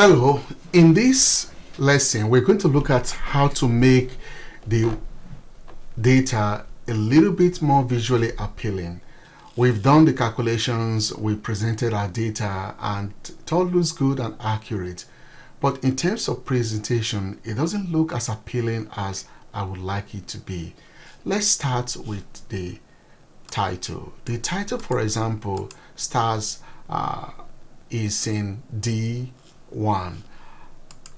Hello, in this lesson we're going to look at how to make the data a little bit more visually appealing. We've done the calculations, we presented our data, and it all looks good and accurate. But in terms of presentation, it doesn't look as appealing as I would like it to be. Let's start with the title. The title, for example, is in D1.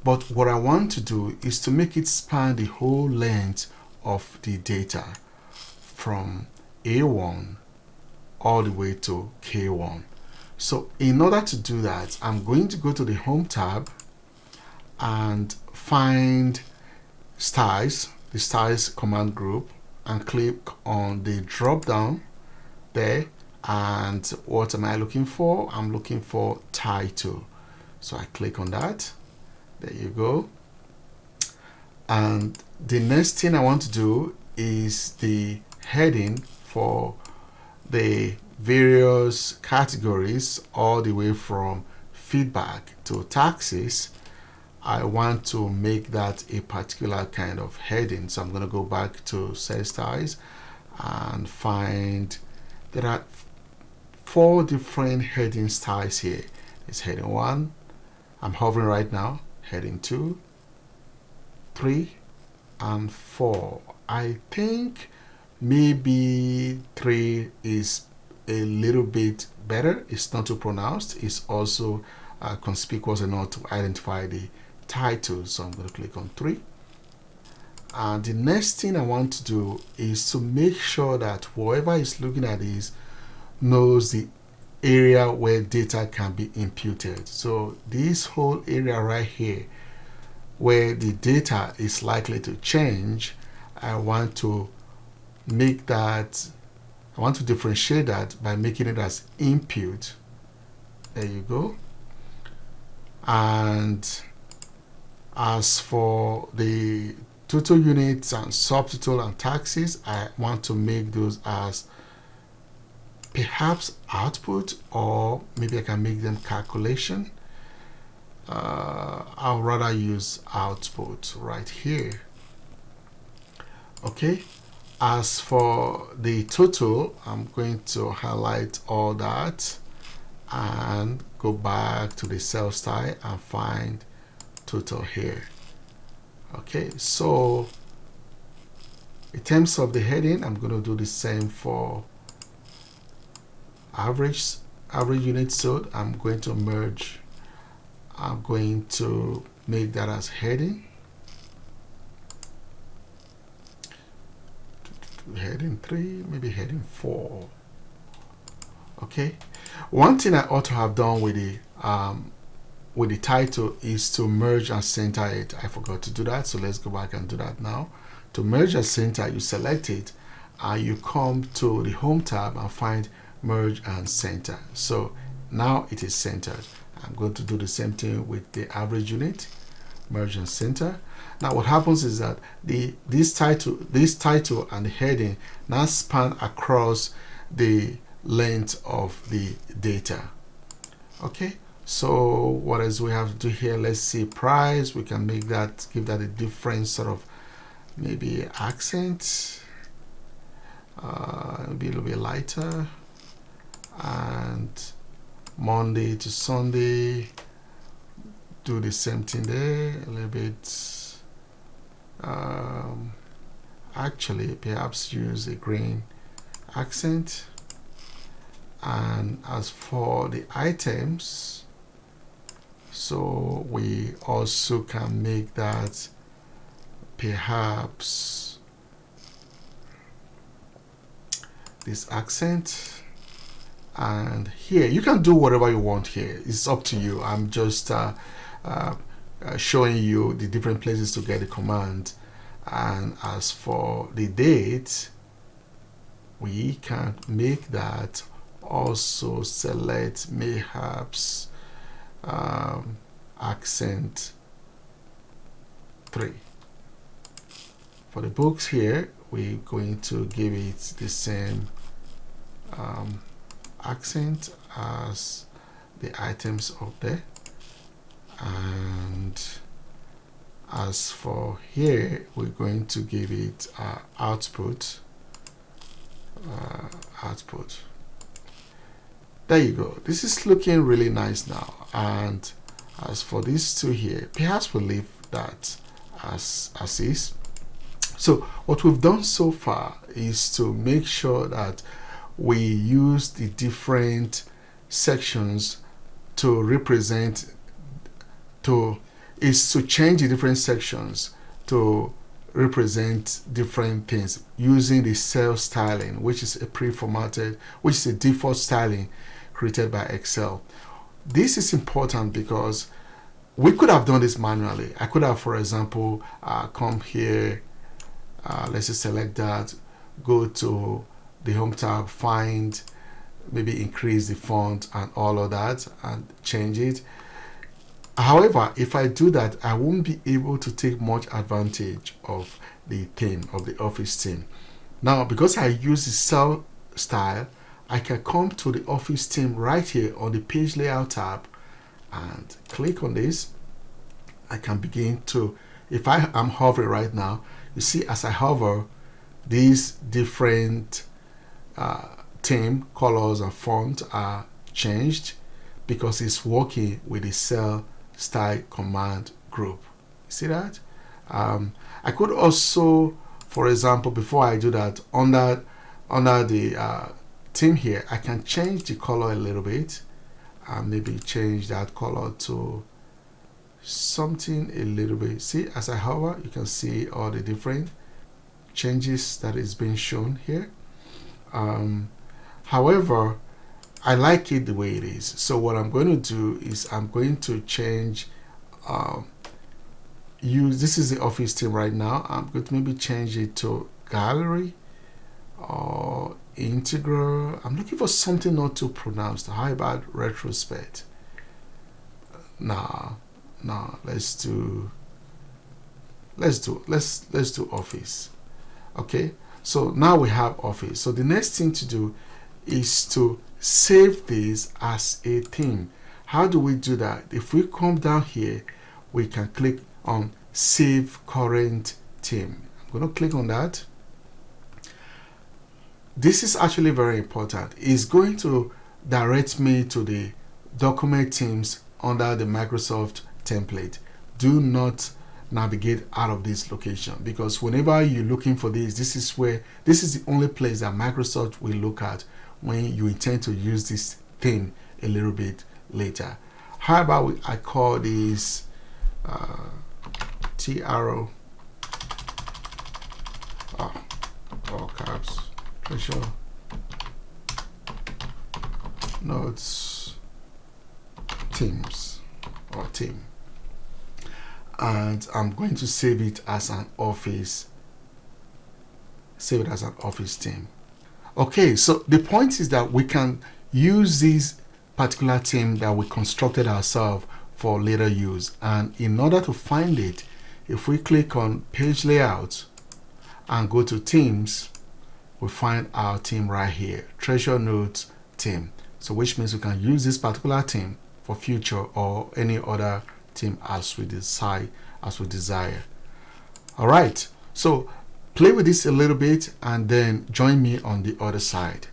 But what I want to do is to make it span the whole length of the data from A1 all the way to K1. So in order to do that, I'm going to go to the Home tab and find styles, the styles command group, and click on the drop down there. And what am I looking for? I'm looking for title. So I click on that. There you go. And the next thing I want to do is the heading for the various categories all the way from feedback to taxes. I want to make that a particular kind of heading. So I'm going to go back to Set Styles and find there are 4 different heading styles here. It's heading 1. I'm hovering right now. Heading 2, 3, and 4. I think maybe 3 is a little bit better. It's not too pronounced. It's also conspicuous enough to identify the title. So I'm going to click on 3. And the next thing I want to do is to make sure that whoever is looking at this knows the area where data can be imputed. So this whole area right here where the data is likely to change, I want to differentiate that by making it as input. There you go. And as for the total units and subtotal and taxes, I want to make those as perhaps output, or maybe I can make them calculation. I'll rather use output right here. Okay, as for the total, I'm going to highlight all that and go back to the cell style and find total here. Okay, so in terms of the heading, I'm going to do the same for average unit sold. I'm going to make that as heading. Heading 3, maybe heading 4. Okay, one thing I ought to have done with the title is to merge and center it. I forgot to do that, so let's go back and do that now. To merge and center, you select it and you come to the Home tab and find merge and center. So now it is centered. I'm going to do the same thing with the average unit, merge and center. Now what happens is that this title and the heading now span across the length of the data. Okay, so what else we have to do here? Let's see, price. We can make that, give that a different sort of maybe accent, maybe a little bit lighter. And Monday to Sunday, do the same thing there, a little bit. Actually, perhaps use a green accent. And as for the items, so we also can make that perhaps this accent. And here you can do whatever you want here. It's up to you. I'm just showing you the different places to get the command. And as for the date, we can make that also select perhaps accent 3. For the books here, we're going to give it the same accent as the items up there. And as for here, we're going to give it output. There you go. This is looking really nice now. And as for these two here, perhaps we'll leave that as is. So what we've done so far is to make sure that we use the different sections to represent, to change the different sections to represent different things using the cell styling, which is a pre-formatted, which is a default styling created by Excel. This is important because we could have done this manually. I could have, for example, come here, let's just select that, go to the home tab, find, maybe increase the font and all of that and change it. However, if I do that, I won't be able to take much advantage of the theme, of the Office theme. Now, because I use the cell style, I can come to the Office theme right here on the page layout tab and click on this. I can begin to, if I am hovering right now, you see as I hover, these different theme colors and font are changed because it's working with the cell style command group. See that? I could also, for example, before I do that, under the theme here, I can change the color a little bit and maybe change that color to something a little bit. See, as I hover, you can see all the different changes that is being shown here. However, I like it the way it is. So what I'm going to do is I'm going to change, this is the Office theme right now. I'm going to maybe change it to gallery or integral. I'm looking for something not too pronounced. How about retrospect? No, let's do Office. Okay, so now we have Office. So the next thing to do is to save this as a theme. How do we do that? If we come down here, we can click on Save Current Theme. I'm going to click on that. This is actually very important. It's going to direct me to the document themes under the Microsoft template. Do not navigate out of this location, because whenever you're looking for this is the only place that Microsoft will look at when you intend to use this theme a little bit later. How about I call this TRO, all caps, Treasure Notes Themes or theme, and I'm going to save it as an Office. Save it as an Office theme. Okay, so the point is that we can use this particular theme that we constructed ourselves for later use. And in order to find it, if we click on Page Layout and go to Themes, we find our theme right here, Treasure Notes theme. So which means we can use this particular theme for future or any other theme as we desire. All right, so play with this a little bit and then join me on the other side.